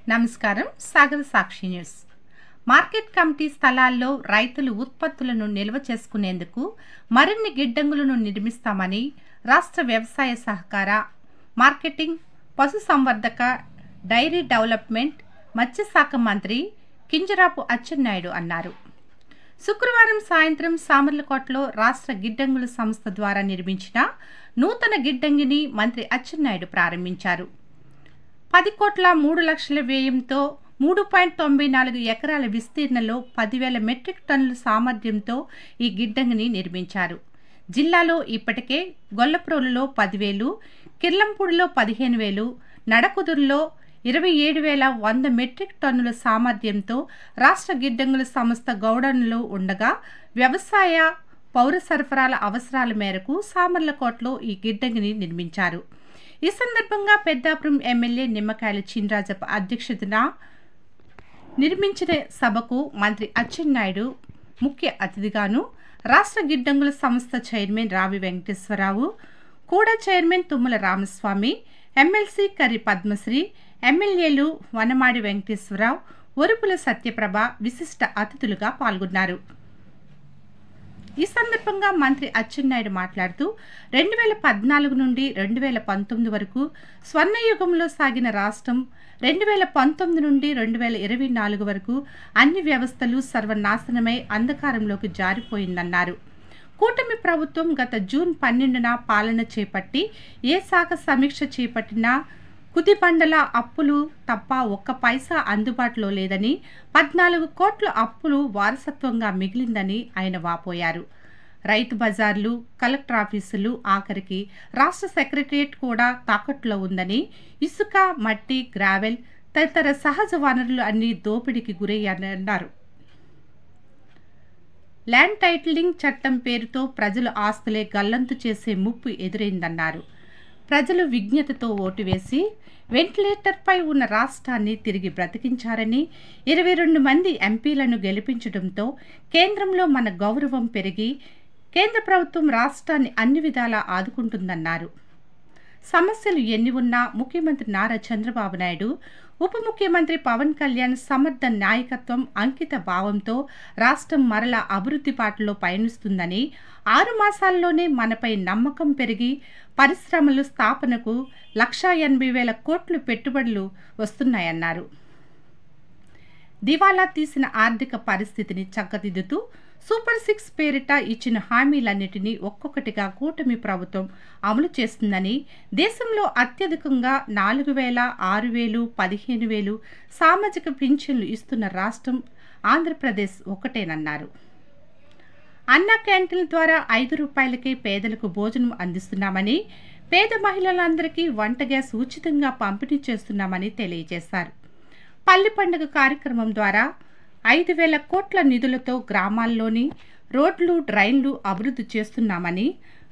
నమస్కారం. సాగర్ సాక్షి news. Market committee స్థలాల్లో రైతులు ఉత్పత్తులను నిల్వ చేసుకునేందుకు మరిన్ని గిడ్డంగులను నిర్మిస్తామని రాష్ట్ర వ్యవసాయ సహకార, మార్కెటింగ్, పశుసంవర్ధక, డైరీ డెవలప్మెంట్, మత్స్యశాఖ మంత్రి కింజరాపు అచ్చెన్నాయుడు అన్నారు. శుక్రవారం సాయంత్రం సామర్లకోటలో రాష్ట్ర గిడ్డంగుల సంస్థ ద్వారా నిర్మించిన నూతన గిడ్డంగిని మంత్రి అచ్చెన్నాయుడు ప్రారంభించారు. 10,03,00,000 వ్యయంతో 3.94 ఎకరాల విస్తీర్ణంలో 10,000 మెట్రిక్ టన్నుల సామర్థ్యంతో ఈ గిడ్డంగిని నిర్మించారు. జిల్లాలో ఇప్పటికే గొల్లప్రోలులో 10,000, కిర్లంపూడిలో 15,000, నడకుదురులో 27,100 మెట్రిక్ టన్నుల సామర్థ్యంతో రాష్ట్ర గిడ్డంగుల సంస్థ గౌడన్లు ఉండగా వ్యవసాయ, పౌర సరఫరాల అవసరాల మేరకు సామర్లకోటలో ఈ గిడ్డంగిని నిర్మించారు. ఈ సందర్భంగా పెద్దాపురం ఎమ్మెల్యే నిమ్మకాయల చినరాజప్ప అధ్యక్షతన నిర్మించిన సభకు మంత్రి అచ్చెన్నాయుడు ముఖ్య అతిథిగాను, రాష్ట్ర గిడ్డంగుల సంస్థ చైర్మన్ రావి వెంకటేశ్వరరావు, కూడా చైర్మన్ తుమ్మల రామస్వామి, ఎమ్మెల్సీ కర్రి పద్మశ్రీ, ఎమ్మెల్యేలు వనమాడి వెంకటేశ్వరరావు, ఒరుపుల సత్యప్రభ విశిష్ట అతిథులుగా పాల్గొన్నారు. ఈ సందర్భంగా మంత్రి అచ్చెన్నాయుడు మాట్లాడుతూ 2014 నుండి 2019 వరకు స్వర్ణయుగంలో సాగిన రాష్ట్రం 2019 నుండి 2024 వరకు అన్ని వ్యవస్థలు సర్వనాశనమై అంధకారంలోకి జారిపోయిందన్నారు. కూటమి ప్రభుత్వం గత జూన్ 12న పాలన చేపట్టి ఏ శాఖ సమీక్ష చేపట్టినా కుదిబండల అప్పులు తప్ప ఒక్క పైసా అందుబాటులో లేదని, 14 కోట్ల అప్పులు వారసత్వంగా మిగిలిందని ఆయన వాపోయారు. రైతు బజార్లు, కలెక్టర్ ఆఫీసులు, ఆఖరికి రాష్ట్ర సెక్రటరియట్ కూడా తాకట్టులో ఉందని, ఇసుక, మట్టి, గ్రావెల్ తదితర సహజ వనరులు అన్ని దోపిడీకి గురయ్యారన్నారు. ల్యాండ్ టైటిలింగ్ చట్టం పేరుతో ప్రజల ఆస్తులే గల్లంతు చేసే ముప్పు ఎదురైందన్నారు. ప్రజలు విజ్ఞతతో ఓటు వేసి వెంటిలేటర్పై ఉన్న రాష్ట్రాన్ని తిరిగి బ్రతికించారని, 22 మంది ఎంపీలను గెలిపించడంతో కేంద్రంలో మన గౌరవం పెరిగి కేంద్ర ప్రభుత్వం రాష్ట్రాన్ని అన్ని విధాలా ఆదుకుంటుందన్నారు. సమస్యలు ఎన్ని ఉన్నా ముఖ్యమంత్రి నారా చంద్రబాబు నాయుడు, ఉప ముఖ్యమంత్రి పవన్ కళ్యాణ్ సమర్థ నాయకత్వం, అంకిత భావంతో రాష్ట్రం మరలా అభివృద్ధి బాటలో పయనిస్తుందని, 6 మాసాల్లోనే మనపై నమ్మకం పెరిగి పరిశ్రమలు స్థాపనకు 1,80,000 కోట్లు పెట్టుబడులు వస్తున్నాయన్నారు. దివాలా తీసిన ఆర్థిక పరిస్థితిని చక్కదిద్దుతూ సూపర్ 6 పేరిట ఇచ్చిన హామీలన్నిటినీ ఒక్కొక్కటిగా కూటమి ప్రభుత్వం అమలు చేస్తుందని, దేశంలో అత్యధికంగా 4,000, 6,000, 15,000 సామాజిక పింఛన్లు ఇస్తున్న రాష్ట్రం ఆంధ్రప్రదేశ్ ఒకటేనన్నారు. అన్న క్యాంటీన్ల ద్వారా 5 రూపాయలకే పేదలకు భోజనం అందిస్తున్నామని, పేద మహిళలందరికీ వంట గ్యాస్ ఉచితంగా పంపిణీ చేస్తున్నామని తెలియజేశారు. పల్లి పండుగ కార్యక్రమం ద్వారా 5,000 కోట్ల నిధులతో గ్రామాల్లోని రోడ్లు, డ్రైన్లు అభివృద్ధి చేస్తున్నామని,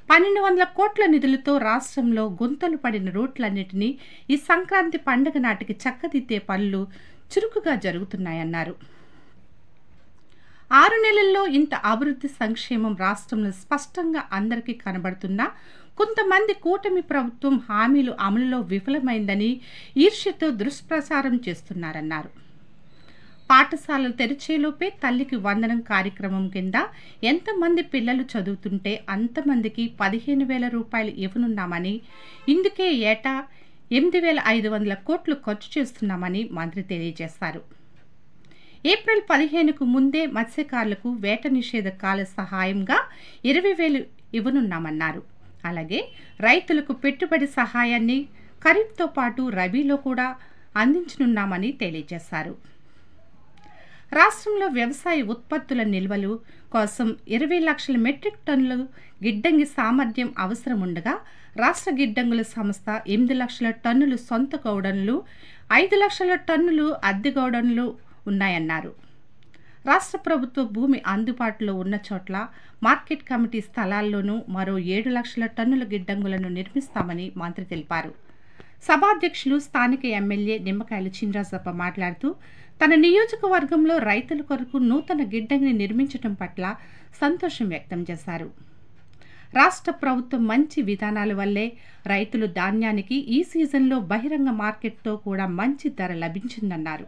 1,200 కోట్ల నిధులతో రాష్ట్రంలో గుంతలు పడిన రోడ్లన్నిటినీ ఈ సంక్రాంతి పండుగ నాటికి చక్కదిద్దే పనులు చురుకుగా జరుగుతున్నాయన్నారు. 6 నెలల్లో ఇంత అభివృద్ధి సంక్షేమం రాష్ట్రంలో స్పష్టంగా అందరికీ కనబడుతున్నా కొంతమంది కూటమి ప్రభుత్వం హామీలు అమలులో విఫలమైందని ఈర్ష్యతో దుష్ప్రచారం చేస్తున్నారన్నారు. పాఠశాలలు తెరిచేలోపే తల్లికి వందనం కార్యక్రమం కింద ఎంతమంది పిల్లలు చదువుతుంటే అంతమందికి 15,000 రూపాయలు ఇవ్వనున్నామని, ఇందుకే ఏటా 8,500 కోట్లు ఖర్చు చేస్తున్నామని మంత్రి తెలియజేశారు. ఏప్రిల్ 15కు ముందే మత్స్యకారులకు వేట నిషేధ కాల సహాయంగా 20,000 ఇవ్వనున్నామన్నారు. అలాగే రైతులకు పెట్టుబడి సహాయాన్ని ఖరీఫ్తో పాటు రబీలో కూడా అందించనున్నామని తెలియజేశారు. రాష్ట్రంలో వ్యవసాయ ఉత్పత్తుల నిల్వలు కోసం 20 లక్షల మెట్రిక్ టన్నుల గిడ్డంగి సామర్థ్యం అవసరం ఉండగా, రాష్ట్ర గిడ్డంగుల సంస్థ 8 లక్షల టన్నులు సొంత గౌడన్లు, 5 లక్షల టన్నులు అద్దె గౌడన్లు ఉన్నాయన్నారు. రాష్ట్ర ప్రభుత్వ భూమి అందుబాటులో ఉన్న చోట్ల మార్కెట్ కమిటీ స్థలాల్లోనూ మరో 7 లక్షల టన్నుల గిడ్డంగులను నిర్మిస్తామని మంత్రి తెలిపారు. సభాధ్యక్షులు స్థానిక ఎమ్మెల్యే నిమ్మకాయల చినరాజప్ప మాట్లాడుతూ తన నియోజకవర్గంలో రైతుల కొరకు నూతన గిడ్డంగిని నిర్మించడం పట్ల సంతోషం వ్యక్తం చేశారు. రాష్ట్ర ప్రభుత్వం మంచి విధానాల వల్లే రైతులు ధాన్యానికి ఈ సీజన్లో బహిరంగ మార్కెట్తో కూడా మంచి ధర లభించిందన్నారు.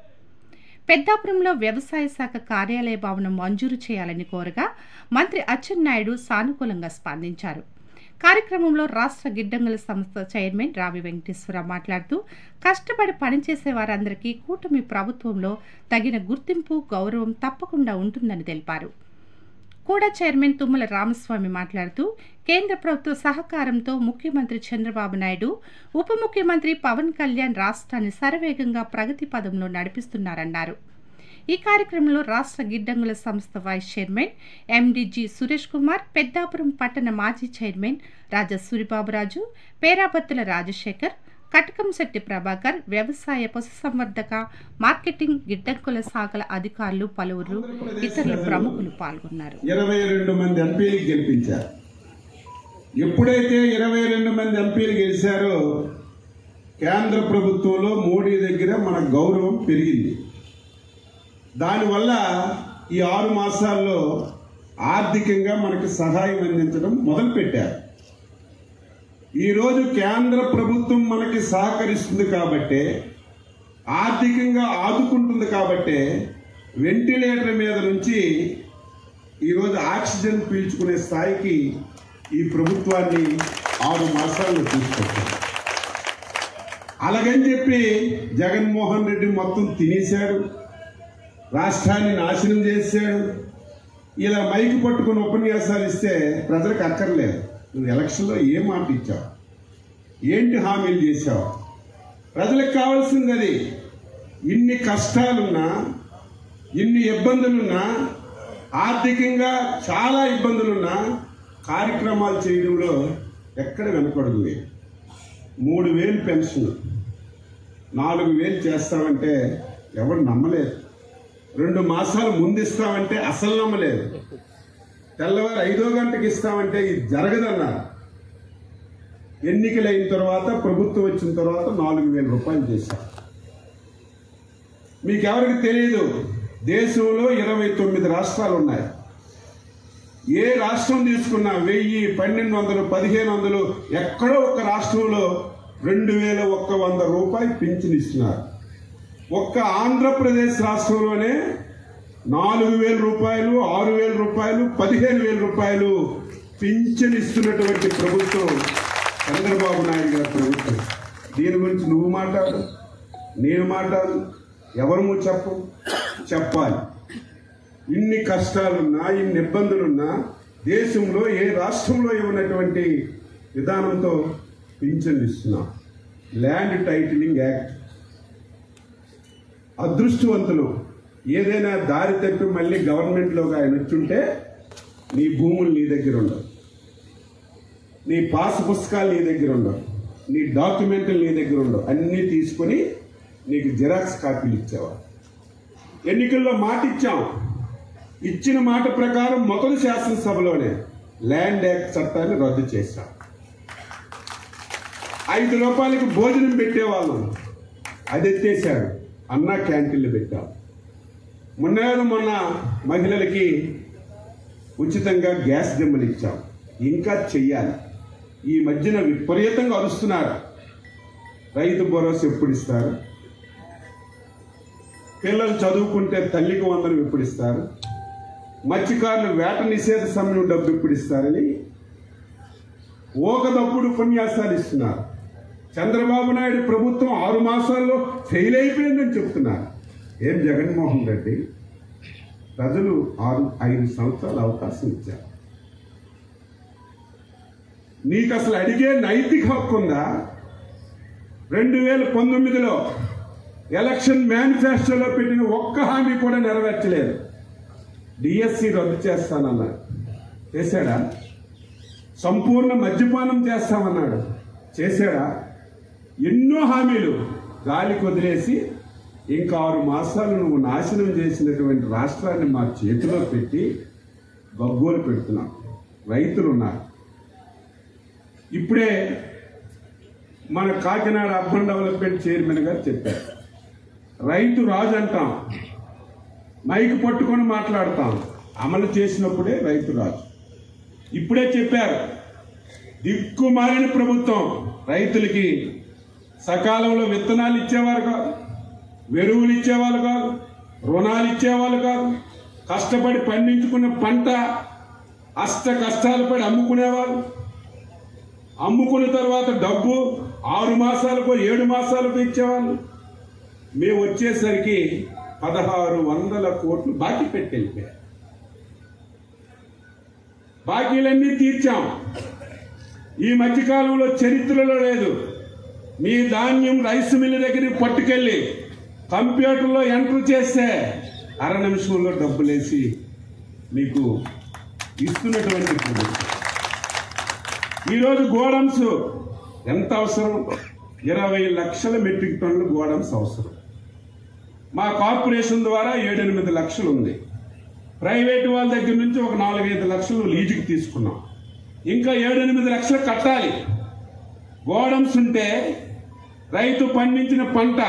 పెద్దాపురంలో వ్యవసాయ శాఖ కార్యాలయ భవనం మంజూరు చేయాలని కోరగా మంత్రి అచ్చెన్నాయుడు సానుకూలంగా స్పందించారు. కార్యక్రమంలో రాష్ట్ర గిడ్డంగుల సంస్థ చైర్మన్ రావి వెంకటేశ్వరరావు మాట్లాడుతూ కష్టపడి పనిచేసే వారందరికీ కూటమి ప్రభుత్వంలో తగిన గుర్తింపు, గౌరవం తప్పకుండా ఉంటుందని తెలిపారు. కూడా చైర్మన్ తుమ్మల రామస్వామి మాట్లాడుతూ కేంద్ర ప్రభుత్వ సహకారంతో ముఖ్యమంత్రి చంద్రబాబు నాయుడు, ఉప ముఖ్యమంత్రి పవన్ కళ్యాణ్ రాష్ట్రాన్ని శరవేగంగా ప్రగతి పదంలో నడిపిస్తున్నారన్నారు. ఈ కార్యక్రమంలో రాష్ట్ర గిడ్డంగుల సంస్థ వైస్ చైర్మన్ ఎండిజి సురేష్ కుమార్, పెద్దాపురం పట్టణ మాజీ చైర్మన్ రాజా సూరిబాబురాజు, పేరాబత్తుల రాజశేఖర్, కటకంశెట్టి ప్రభాకర్, వ్యవసాయ, పశుసంవర్ధక, మార్కెటింగ్, గిడ్డంగుల శాఖల అధికారులు, పలువురు ఇతరుల ప్రముఖులు పాల్గొన్నారు. 22 మంది ఎంపీలు గెలిపించారు. ఎప్పుడైతే 22 మంది ఎంపీలు గెలిచారో కేంద్ర ప్రభుత్వంలో మోడీ దగ్గర మన గౌరవం పెరిగింది. దానివల్ల ఈ 6 మాసాల్లో ఆర్థికంగా మనకు సహాయం అందించడం మొదలుపెట్టారు. ఈరోజు కేంద్ర ప్రభుత్వం మనకి సహకరిస్తుంది కాబట్టే, ఆర్థికంగా ఆదుకుంటుంది కాబట్టే వెంటిలేటర్ మీద నుంచి ఈరోజు ఆక్సిజన్ పీల్చుకునే స్థాయికి ఈ ప్రభుత్వాన్ని 6 మాసాల్లో తీసుకొచ్చారు. అలాగని చెప్పి జగన్మోహన్ రెడ్డి మొత్తం తినేశాడు, రాష్ట్రాన్ని నాశనం చేశాడు. ఇలా మైకి పట్టుకుని ఉపన్యాసాలు ఇస్తే ప్రజలకు అక్కర్లేదు. నువ్వు ఎలక్షన్లో ఏం మాట ఇచ్చావు, ఏంటి హామీలు చేశావు? ప్రజలకు కావాల్సింది అది. ఇన్ని కష్టాలున్నా, ఇన్ని ఇబ్బందులున్నా, ఆర్థికంగా చాలా ఇబ్బందులున్నా కార్యక్రమాలు చేయడంలో ఎక్కడ వెనకడుగు లేదు. 3000 పెన్షన్, 4000 చేస్తామంటే ఎవరు నమ్మలేదు. 2 మాసాలు ముందిస్తామంటే అసలు నమ్మలేదు. తెల్లవారు 5వ గంటకి ఇస్తామంటే ఇది జరగదన్నారు. ఎన్నికలు అయిన తర్వాత, ప్రభుత్వం వచ్చిన తర్వాత 4000 రూపాయలు చేశారు. మీకెవరికి తెలియదు, దేశంలో 29 రాష్ట్రాలు ఉన్నాయి. ఏ రాష్ట్రం తీసుకున్నా 1000, 1200, 1500, ఎక్కడో ఒక రాష్ట్రంలో 2100 రూపాయలు పింఛన్ ఇస్తున్నారు. ఒక్క ఆంధ్రప్రదేశ్ రాష్ట్రంలోనే 4000 రూపాయలు, 6000 రూపాయలు, 15000 రూపాయలు పింఛన్ ఇస్తున్నటువంటి ప్రభుత్వం చంద్రబాబు నాయుడు గారి ప్రభుత్వం. దీని గురించి నువ్వు మాట్లాడు, నేను మాట్లాడు, ఎవరు చెప్పాలి. ఇన్ని కష్టాలున్నా, ఇన్ని ఇబ్బందులున్నా దేశంలో ఏ రాష్ట్రంలో ఇవ్వనటువంటి విధానంతో పింఛన్లు ఇస్తున్నాం. Land titling act. అదృష్టవంతులు ఏదైనా దారి తప్పి మళ్ళీ గవర్నమెంట్లోకి ఆయన వచ్చుంటే నీ భూములు నీ దగ్గర ఉండవు, నీ పాస్ పుస్తకాలు నీ దగ్గర ఉండవు, నీ డాక్యుమెంట్లు నీ దగ్గర ఉండవు. అన్నీ తీసుకొని నీకు జిరాక్స్ కాపీలు ఇచ్చేవారు. ఎన్నికల్లో మాట ఇచ్చాం. ఇచ్చిన మాట ప్రకారం మొదటి శాసనసభలోనే ల్యాండ్ యాక్ట్ చట్టాన్ని రద్దు చేశాం. 5 రూపాయలకు భోజనం పెట్టేవాళ్ళం, అది ఎత్తేసాడు. అన్నా క్యాంటీన్లు పెట్టాం. మొన్న మహిళలకి ఉచితంగా గ్యాస్ దిమ్మలు ఇచ్చాం. ఇంకా చెయ్యాలి. ఈ మధ్యన విపరీతంగా అరుస్తున్నారు. రైతు భరోసా ఎప్పుడు ఇస్తారు? పిల్లలు చదువుకుంటే తల్లికి వందనం ఎప్పుడు ఇస్తారు? మత్స్యకారులు వేట నిషేధ సమయం డబ్బు ఎప్పుడు ఇస్తారని ఓకదప్పుడు ఉపన్యాసాలు ఇస్తున్నారు. చంద్రబాబు నాయుడు ప్రభుత్వం 6 మాసాల్లో ఫెయిల్ అయిపోయిందని చెప్తున్నారు. ఏం జగన్మోహన్ రెడ్డి, ప్రజలు 5 సంవత్సరాలు అవకాశం ఇచ్చారు. నీకు అసలు అడిగే నైతిక హక్కు ఉందా? 2019లో ఎలక్షన్ మేనిఫెస్టోలో పెట్టిన ఒక్క హామీ కూడా నెరవేర్చలేదు. డిఎస్సి రద్దు చేస్తానన్నాడు, చేశాడా? సంపూర్ణ మద్యపానం చేస్తామన్నాడు, చేశాడా? ఎన్నో హామీలు గాలికి వదిలేసి ఇంకా 6 మాసాలు నువ్వు నాశనం చేసినటువంటి రాష్ట్రాన్ని మా చేతిలో పెట్టి గగ్గోలు పెడుతున్నాం. రైతులు ఉన్నారు. ఇప్పుడే మన కాకినాడ అర్బన్ డెవలప్మెంట్ చైర్మన్ గారు చెప్పారు, రైతు రాజు అంటాం, మైక్ పట్టుకొని మాట్లాడతాం, అమలు చేసినప్పుడే రైతు రాజు. ఇప్పుడే చెప్పారు, దిక్కుమాలిన ప్రభుత్వం రైతులకి సకాలంలో విత్తనాలు ఇచ్చేవారు కాదు, ఎరువులు ఇచ్చేవాళ్ళు కాదు, రుణాలు ఇచ్చేవాళ్ళు కాదు, కష్టపడి పండించుకున్న పంట కష్టాలు పడి అమ్ముకునేవాళ్ళు. అమ్ముకున్న తర్వాత డబ్బు 6 మాసాలకు 7 మాసాలకు ఇచ్చేవాళ్ళు. మేము వచ్చేసరికి 1600 కోట్లు బాకీ పెట్టి వెళ్ళిపోయారు. బాకీలన్నీ తీర్చాం. ఈ మధ్యకాలంలో చరిత్రలో లేదు. మీ ధాన్యం రైస్ మిల్లు దగ్గరికి పట్టుకెళ్ళి కంప్యూటర్లో ఎంటర్ చేస్తే 1/2 నిమిషంలో డబ్బులేసి మీకు ఇస్తున్నటువంటి ప్రభుత్వం. ఈరోజు గోడమ్స్ ఎంత అవసరం? 20 లక్షల మెట్రిక్ టన్నులు గోడమ్స్ అవసరం. మా కార్పొరేషన్ ద్వారా 7-8 లక్షలు ఉంది. ప్రైవేటు వాళ్ళ దగ్గర నుంచి ఒక 4-5 లక్షలు లీజుకి తీసుకున్నాం. ఇంకా 7-8 లక్షలు కట్టాలి. గోడమ్స్ ఉంటే రైతు పండించిన పంట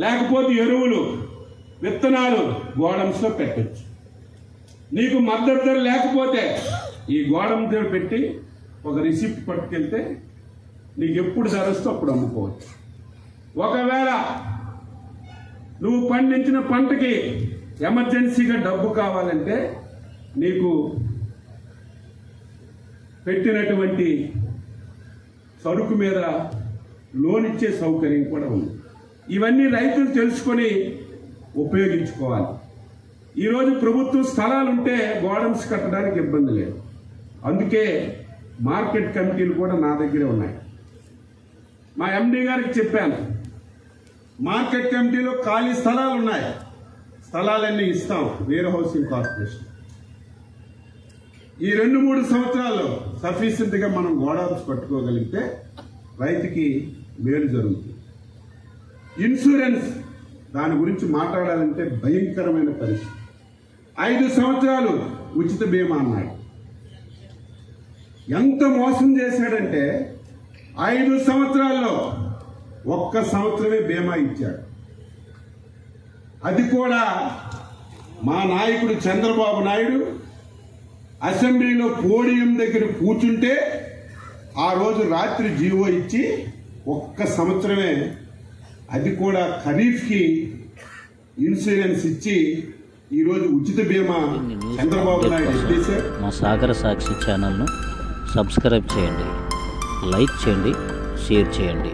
లేకపోతే ఎరువులు విత్తనాలు గోడమ్స్లో పెట్టచ్చు. నీకు మద్దతు ధర లేకపోతే ఈ గోడమ్ ధర పెట్టి ఒక రిసిప్ట్ పట్టుకెళ్తే నీకు ఎప్పుడు ధర వస్తే అప్పుడు అమ్ముకోవచ్చు. ఒకవేళ నువ్వు పండించిన పంటకి ఎమర్జెన్సీగా డబ్బు కావాలంటే నీకు పెట్టినటువంటి సరుకు మీద లోన్ ఇచ్చే సౌకర్యం కూడా ఉంది. ఇవన్నీ రైతులు తెలుసుకొని ఉపయోగించుకోవాలి. ఈరోజు ప్రభుత్వ స్థలాలు ఉంటే గోడమ్స్ కట్టడానికి ఇబ్బంది లేదు. అందుకే మార్కెట్ కమిటీలు కూడా నా దగ్గరే ఉన్నాయి. మా ఎండి గారికి చెప్పాను, మార్కెట్ కమిటీలో ఖాళీ స్థలాలు ఉన్నాయి, స్థలాలన్నీ ఇస్తాం వేర్ హౌసింగ్ కార్పొరేషన్. ఈ 2-3 సంవత్సరాల్లో సఫిషియెంట్గా మనం గోడౌన్స్ పట్టుకోగలిగితే రైతుకి మేలు జరుగుతుంది. ఇన్సూరెన్స్ దాని గురించి మాట్లాడాలంటే భయంకరమైన పరిస్థితి. 5 సంవత్సరాలు ఉచిత బీమా అన్నాడు. ఎంత మోసం చేశాడంటే 5 సంవత్సరాల్లో 1 సంవత్సరమే బీమా ఇచ్చాడు. అది కూడా మా నాయకుడు చంద్రబాబు నాయుడు అసెంబ్లీలో పోడియం దగ్గర కూర్చుంటే ఆ రోజు రాత్రి జీవో ఇచ్చి 1 సంవత్సరమే, అది కూడా ఖరీఫ్కి ఇన్సూరెన్స్ ఇచ్చి ఈరోజు ఉచిత బీమా చంద్రబాబు నాయుడు ఇచ్చేశారు. మా సాగర సాక్షి ఛానల్ను సబ్స్క్రైబ్ చేయండి, లైక్ చేయండి, షేర్ చేయండి.